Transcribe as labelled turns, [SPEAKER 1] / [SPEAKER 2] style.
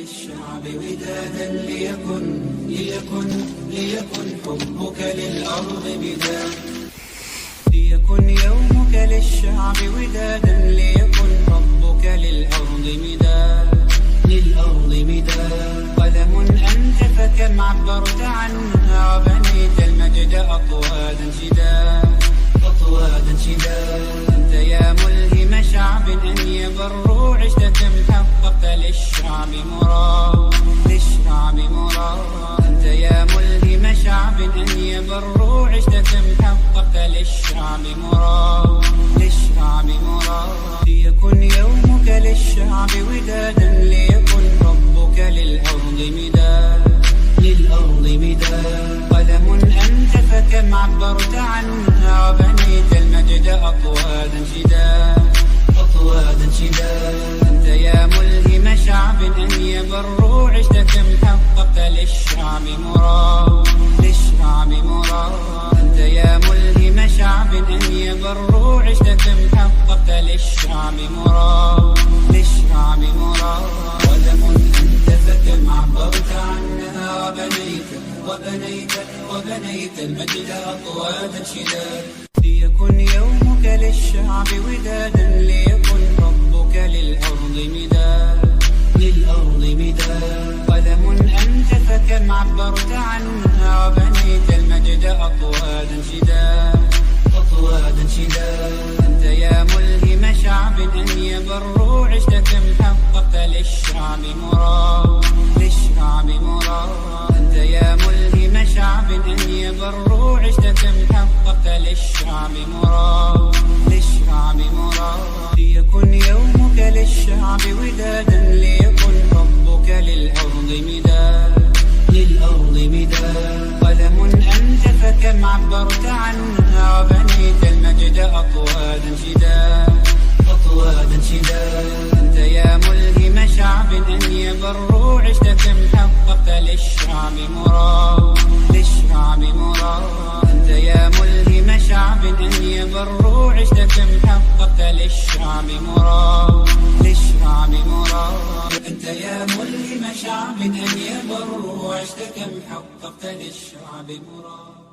[SPEAKER 1] للشعب ودادا ليكن حبك للأرض بداد. ليكن يومك للشعب ودادا ليكن حبك للأرض مداد. قلم أنت فكم عبرت عنها وبنيت المجد أطوادا شداد. أنت يا ملهم شعب أن يبروا عشت كم حققت للشعب مراد. أنت يا ملهم شعب أن يبروا عشت كم حققت للشعب مراد. ليكن يومك للشعب ودادا ليكن حبك للأرض مداد. قلم أنت فكم عبرت عنها وبنيت المجد أطوادا شداد. أنت يا ملهم شعب أن يبروا عشت كم حققت للشعب مراد. أنت يا ملهم شعب أن يبروا عشت كم حققت للشعب مراد. قلم أنت فكم عبرت عنها وبنيت المجد أطوادا شداد. ليكن يومك للشعب ودادا ليكن حبك للأرض مداد. قلم أنت فكم عبرت عنها وبنيت المجد أطوادا شداد. أنت يا ملهم شعب أن يبروا عشت كم حققت للشعب مراد. أنت يا ملهم شعب أن يبروا عشت كم حققت للشعب مراد. ليكن يومك للشعب ودادا ليكن حبك للأرض مداد. قلم أنت فكم عبرت عنها وبنيت المجد أطوادا شداد. أنت يا ملهم شعب أن يبروا عشت كم حققت للشعب مراد. أنت يا ملهم شعب أن يبروا عشت كم حققت للشعب مراد. أنت يا ملهم شعب أن يبروا عشت كم حققت للشعب مراد.